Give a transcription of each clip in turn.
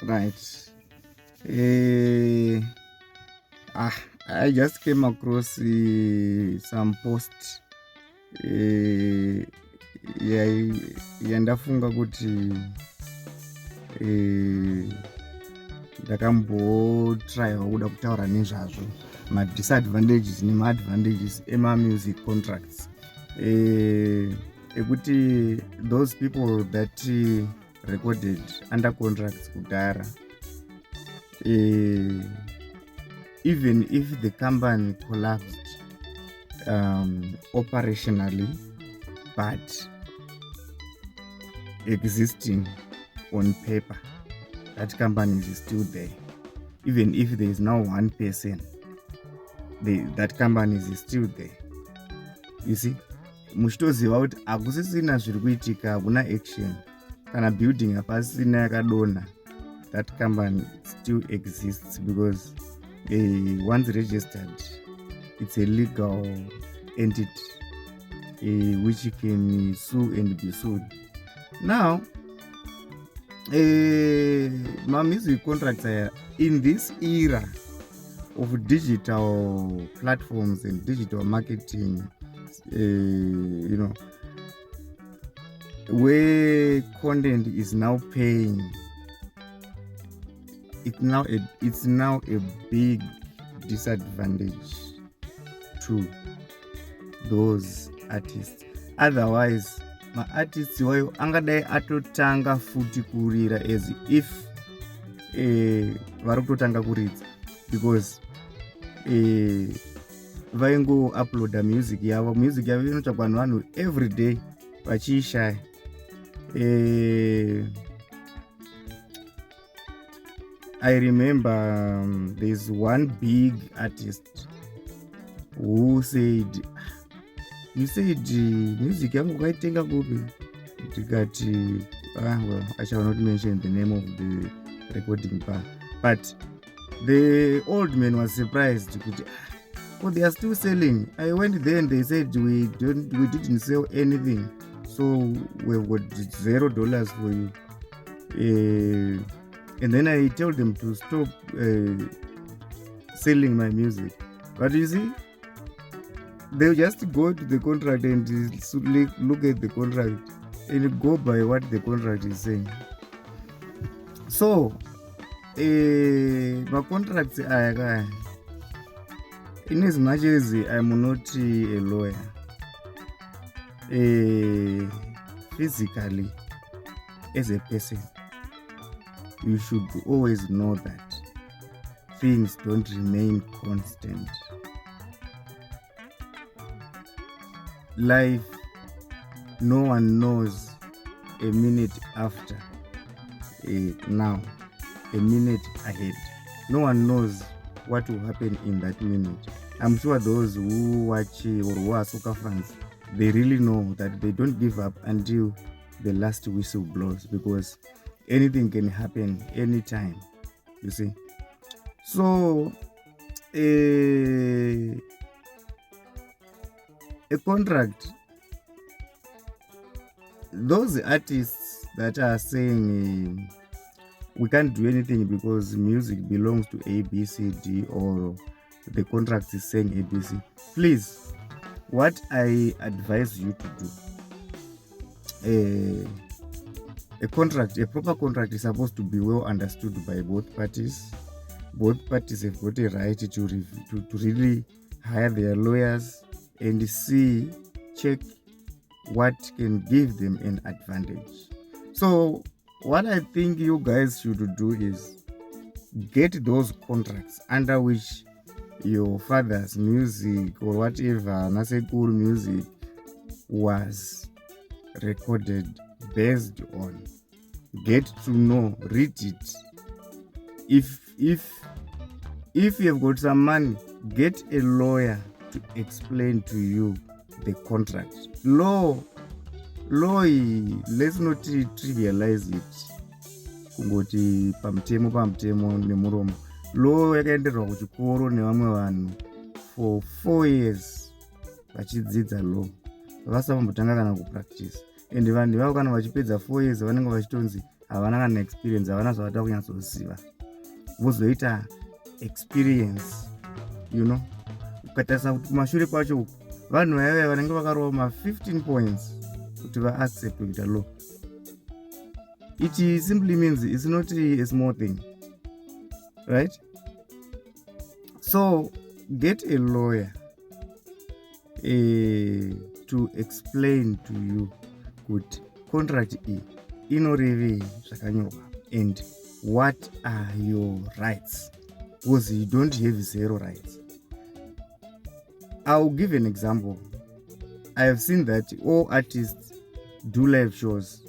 Right. Uh, I just came across some post uh, yandafunga kuti ndakambotraiwa kuda kutaura nezvazvo madisadvantages nemaadvantages emamusic contracts ekuti those people that recorded under contracts kudhara, even if the company collapsed operationally, but existing on paper, that company is still there. Even if there is now one person, that company is still there. You see, muchitoziva kuti hakusisina zviri kuitika, hakuna action kana building hapasina yakadonha, that company still exists because once registered, it's a legal entity which can sue and be sued. Now, my music contracts are in this era of digital platforms and digital marketing, where content is now paying. It's now a big disadvantage to those artists. Otherwise, my artists wayo angadai atotanga futi kurira as if vari kutotanga kuridza, because vaingo uploada music yavo inotsvakwa nevanhu every day vachiishaya. I remember there's one big artist who said, you said music yangu kaitenga kupi? Ndikati, well, I shall not mention the name of the recording bar, but the old man was surprised. Oh, they are still selling. I went there and they said we didn't sell anything, so we've got $0 for you. And then I told them to stop selling my music. But you see, they'll just go to the contract and look at the contract and go by what the contract is saying. So, my contracts are, in as much as I'm not a lawyer, physically, as a person, you should always know that things don't remain constant. Life, no one knows a minute after now, a minute ahead. No one knows what will happen in that minute. I'm sure those who watch or who are soccer fans, they really know that they don't give up until the last whistle blows, because anything can happen anytime, you see. So a contract, those artists that are saying we can't do anything because music belongs to ABCD, or the contract is saying ABC, please, what I advise you to do, a proper contract is supposed to be well understood by both parties. Both parties have got a right to really hire their lawyers and check what can give them an advantage. So what I think you guys should do is get those contracts under which your father's music or whatever, Nasekuru music, was recorded based on. Get to know, read it. If you have got some money, get a lawyer to explain to you the contract. Law, let's not trivialize it. Kungoti pamtemo nemuromo. Law yakaenderwa kuchikoro nevamwe vanhu for 4 years vachidzidza law, vasambotanga kana kupractice. And vanhu vavo kana vachipedza 4 years vanenge vachitonzi havana kana experience, havana zvavada kunyatsoziva, vozoita experience, you know. Ukatarisa kuti kumashure kwacho vanhu vaive vanenge vakarova ma15 points kuti vaaccept kuita law. It simply means it's not a small thing, right? So get a lawyer to explain to you kuti contract inorevei zvakanyorwa and what are your rights, because you don't have zero rights. I'll give an example. I have seen that all artists do live shows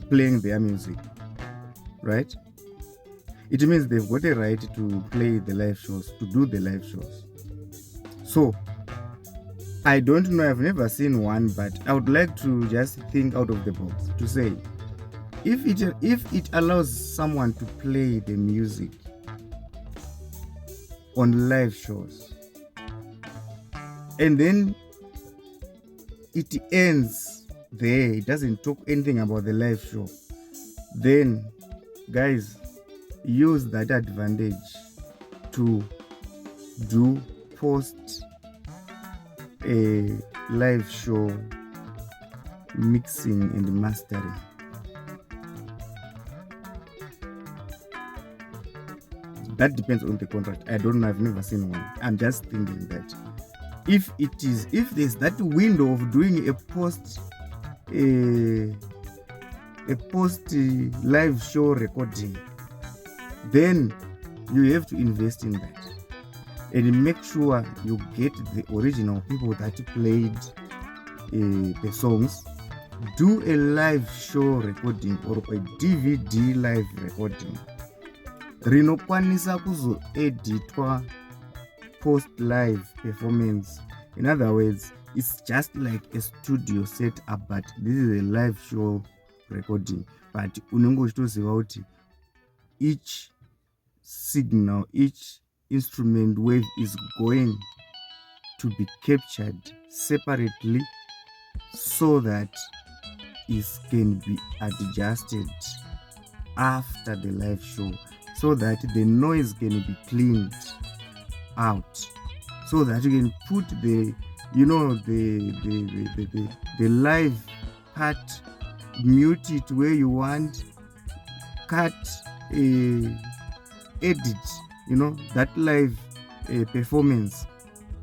playing their music, right? It means they've got a right to play the live shows, to do the live shows. So I don't know, I've never seen one, but I would like to just think out of the box to say, if it allows someone to play the music on live shows and then it ends there, it doesn't talk anything about the live show, then guys, use that advantage to do post a live show mixing and mastering. That depends on the contract. I don't know, I've never seen one. I'm just thinking that if there's that window of doing a post live show recording, then you have to invest in that and make sure you get the original people that played the songs. Do a live show recording or a DVD live recording rinokwanisa kuzoeditwa post live performance. In other words, it's just like a studio set up, but this is a live show recording. But unenge uchitoziva kuti each signal, each instrument wave is going to be captured separately so that it can be adjusted after the live show, so that the noise can be cleaned out, so that you can put the live part, mute it where you want, cut, edit, that live performance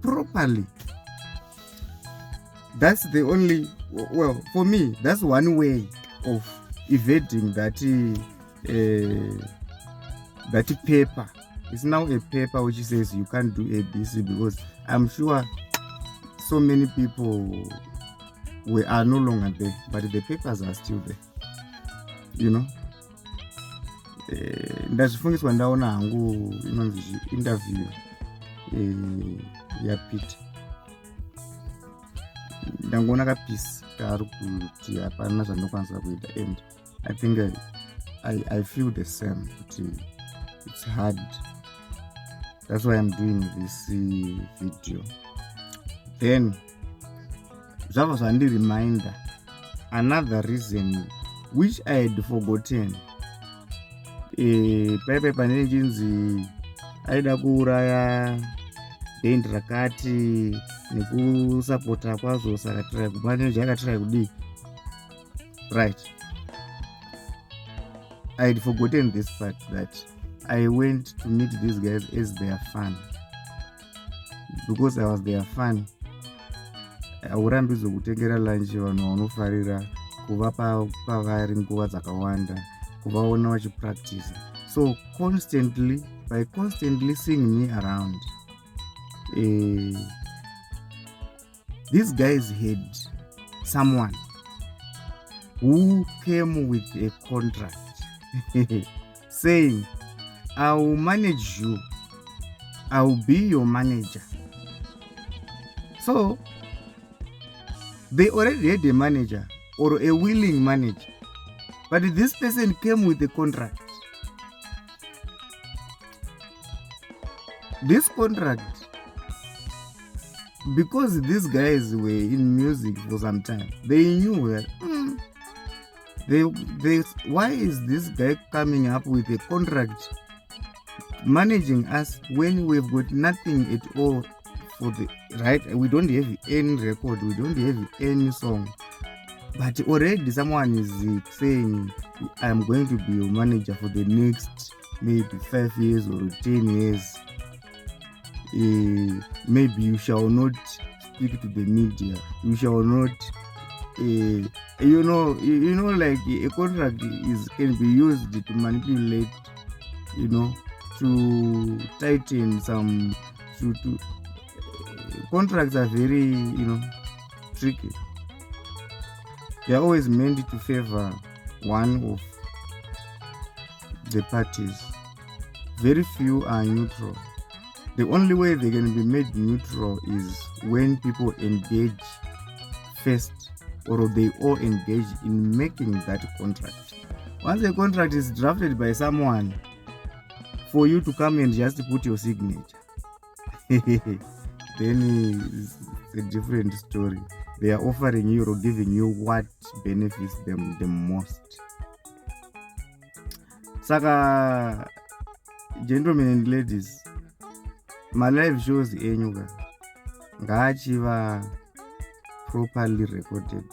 properly. That's the only, well, for me, that's one way of evading that paper. It's now a paper which says you can't do ABC, because I'm sure so many people are no longer there, but the papers are still there, ndazvifungiswa ndaona hangu inonzi interview yaPeter, ndangoona kapisi kaari kuti hapana zvandinokwanisa kuita, and I think I feel the same, kuti it's hard. That's why I'm doing this video. Then zvava zvandi-reminder another reason which I had forgotten. Paipai panenge chinzi aida kuuraya band rakati nekusapota kwazvo, saka manage akatrai kudii, right? I had forgotten this part, that I went to meet these guys as their fan. Because I was their fan, haurambidzo kutengera lunch vanhu vanofarira kuvapa pavari nguva dzakawanda, kuvaona vachipractice. So by constantly seeing me around, these guys had someone who came with a contract saying, I will manage you, I will be your manager. So they already had a manager or a willing manager, but this person came with a contract. This contract because these guys were in music for some time, they knew that why is this guy coming up with a contract managing us when we've got nothing at all for the right? We don't have any record, we don't have any song, but already someone is saying I'm going to be your manager for the next maybe 5 years or 10 years. Maybe you shall not speak to the media, you shall not like a contract can be used to manipulate, to tighten some to contracts are very tricky. They are always meant to favor one of the parties. Very few are neutral. The only way they can be made neutral is when people engage first, or they all engage in making that contract. Once a contract is drafted by someone, for you to come and just put your signature, then it's a different story. They are offering you or giving you what benefits them the most. Saka, gentlemen and ladies, my live shows enyuka ngaachiva properly recorded.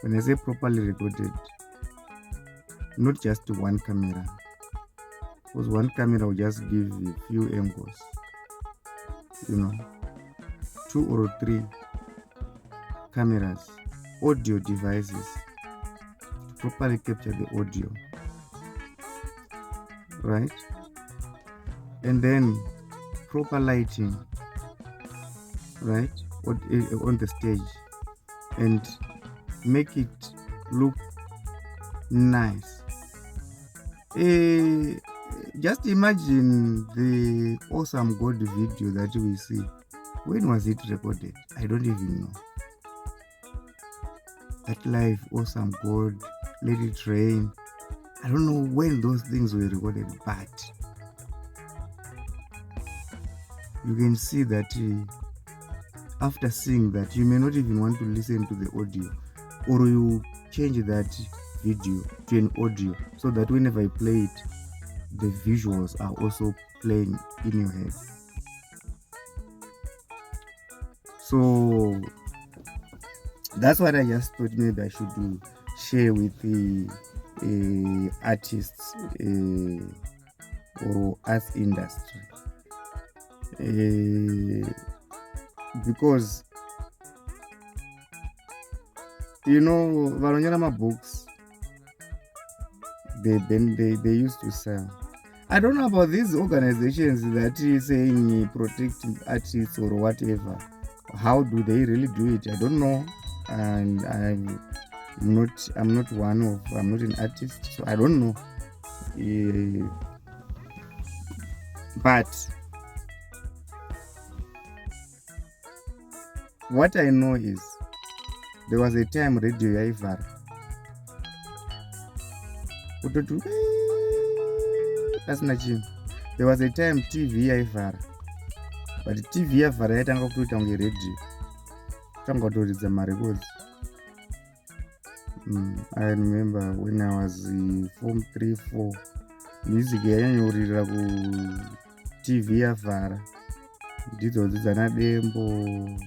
When I say properly recorded, not just one camera, because one camera will just give a few angles, 2 or 3 cameras, audio devices to properly capture the audio, right? And then proper lighting, right, on the stage, and make it look nice. Just imagine the Awesome God video that we see. When was it recorded? I don't even know. That live Awesome God, Let It Rain, I don't know when those things were recorded, but you can see that after seeing that, you may not even want to listen to the audio, or you change that video to an audio so that whenever I play it, the visuals are also playing in your head. So that's what I just thought maybe I should share with the artists or arts industry. Because vanonyora mabooks, they used to sell. I don't know about these organizations that is saying protect artists or whatever. How do they really do it? I don't know, and I'm not an artist, so I don't know. But what I know is there was a time radio yaivhara. There was a time TV yaivhara, but TV yavhara yaitanga kutoita kunge radio, tanga kutoridza marecords. I remember when I was form 3-4, music yainyorira ku TV yavhara, ndidzo dzidzana Dembo,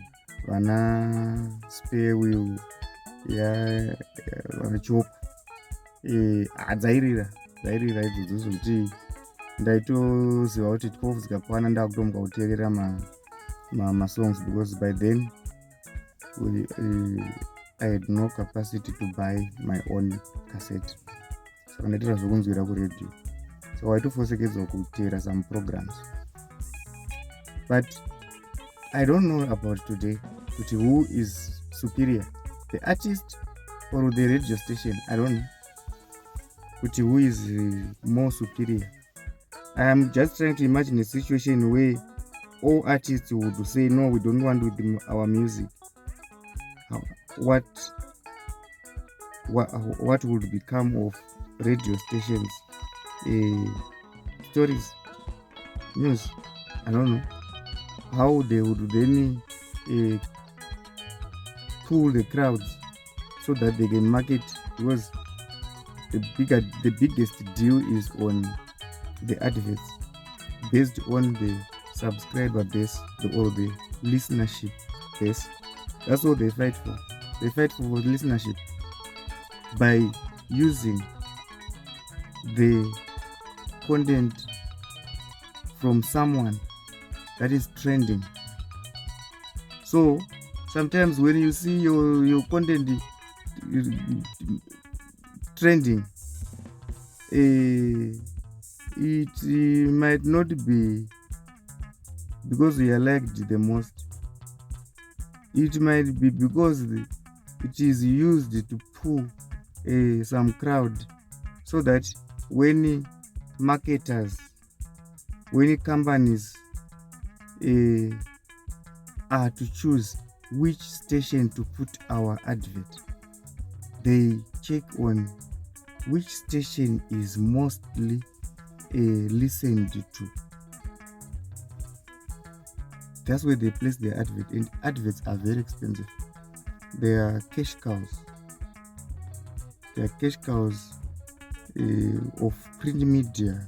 vana Spare Wheel, vana Chopa, dzairira idzodzo zvokuti ndaitoziva kuti 12 dzikakwana ndakutomuka kuteerera masongs, because by then I had no capacity to buy my own cassette, saka ndaitira zvokunzwira kuradio, so waitofosekedzwa kuteera some programs. But I don't know about today, kuti who is superior, the artist or the radio station. I don't know kuti who is more superior. I am just trying to imagine a situation where all artists would say no, we don't want with our music. What would become of radio stations, stories, news? I don't know. how they would then pull the crowds so that they can market, because the biggest deal is on the adverts based on the subscriber base or the listenership base. That's what they fight for. They fight for listenership by using the content from someone that is trending. So sometimes when you see your content trending, it might not be because you are liked the most. It might be because it is used to pull some crowd, so that when marketers, when companies are to choose which station to put our advert, they check on which station is mostly listened to. That's where they place their advert, and adverts are very expensive. They are cash cows. They are cash cows of print media,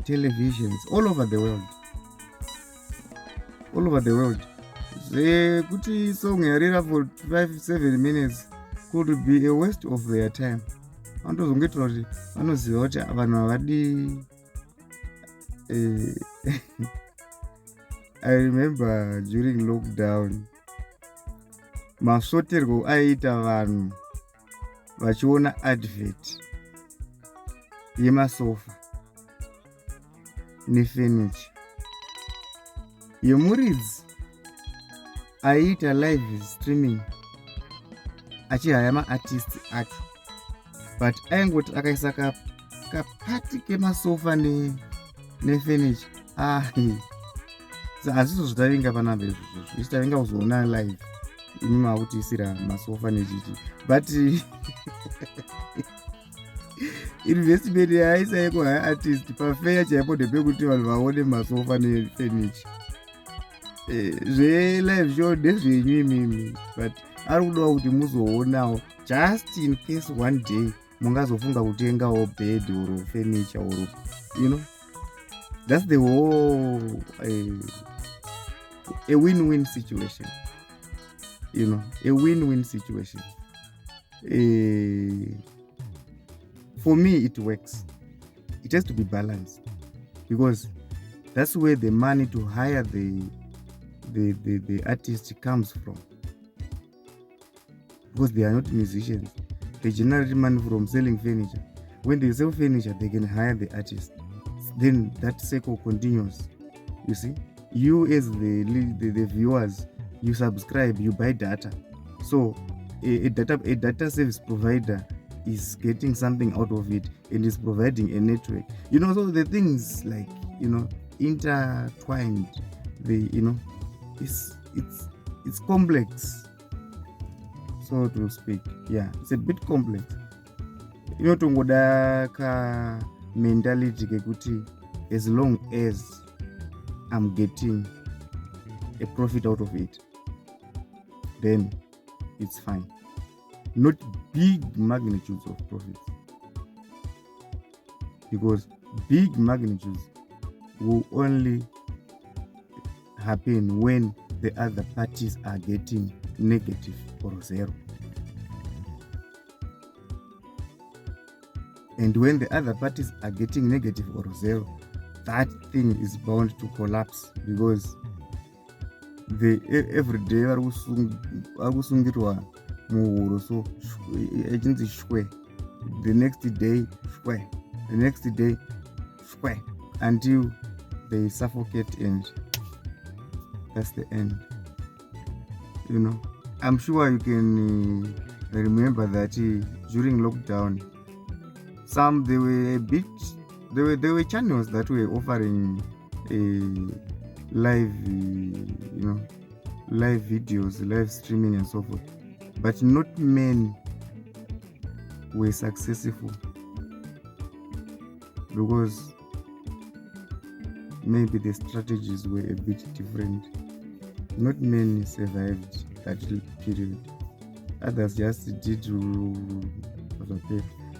televisions, all over the world. All over the world. Kuti song yarira for 5-7 minutes could be a waste of their time. Vanotozongoitira kuti vanoziva kuti vanhu havadi. I remember during lockdown, masvoterwo aiita vanhu vachiona advert yemasofa nefurniture. Yemuridzi aiita live streaming achihaya maartists acho, but aingoti akaisa kapati kemasofa nefurniture. Hazvizo zvitavinga panapa izvozvo, zvichitavinga kuzoona live imi makutisira masofa nechichi, but investment yaaisa yekuhaya artist pafeya chaipo ndepekuti vanhu vaone masofa nefurniture. Zvelive show ndezvenyu imimi, but ari kudawo kuti muzoonawo just in case one day mungazofunga kutengawo bed or furniture or that's the whole a win-win situation. A win-win situation. For me, it works. It has to be balanced, because that's where the money to hire the artist comes from. Because they are not musicians, they generate money from selling furniture. When they sell furniture, they can hire the artist. Then that cycle continues. You see, you as the viewers, you subscribe, you buy data. So a data service provider is getting something out of it and is providing a network. So the things like intertwined. It's complex, so to speak. Yeah, it's a bit complex. Tongoda ka mentality kekuti as long as I'm getting a profit out of it, then it's fine. Not big magnitudes of profits, because big magnitudes will only happen when the other parties are getting negative or zero. And when the other parties are getting negative or zero, that thing is bound to collapse, because every day vakusungirwa muhuro, so achinzi shwe, the next day shwe, the next day shwe, until they suffocate and that's the end. I'm sure you can remember that during lockdown, there were channels that were offering live videos, live streaming and so forth, but not many were successful, because maybe the strategies were a bit different. Not many survived that period. Others just did to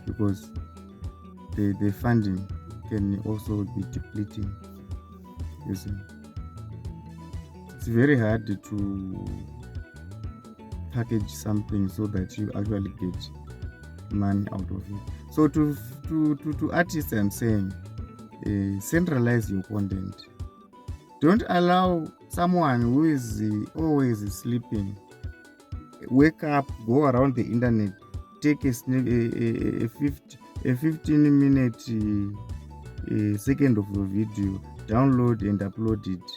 because the funding can also be depleting. You see, it's very hard to package something so that you actually get money out of it. So to artists, I'm saying, centralize your content. Don't allow someone who is always sleeping wake up, go around the internet, take a 15-minute second of your video, download and upload it.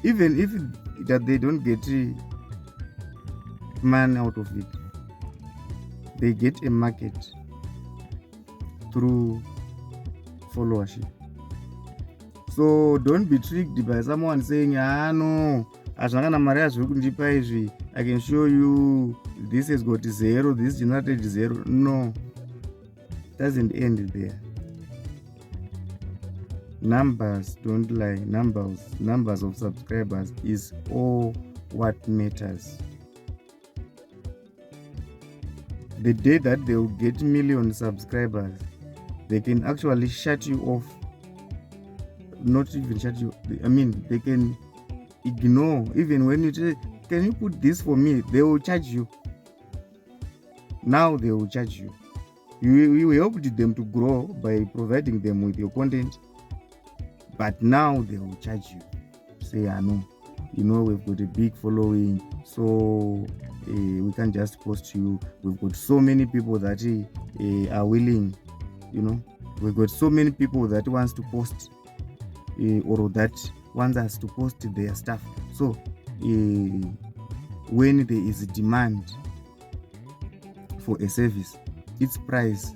Even if that they don't get money out of it, they get a market through followership. So don't be tricked by someone saying, no, azvanga mari hazviri kundipa izvi, I can show you this has got 0, this generated 0. No, it doesn't end there. Numbers don't lie. Numbers of subscribers is all what matters. The day that they will get million subscribers, they can actually shut you off. Not even shut you, I mean, they can ignore. Even when you say, can you put this for me, they will charge you. Now they will charge you. You helped them to grow by providing them with your content, but now they will charge you. Say, no, we've got a big following, so we can't just post you. We've got so many people that are willing, we've got so many people that wants to post or that wants us to post their stuff. So when there is demand for a service, its price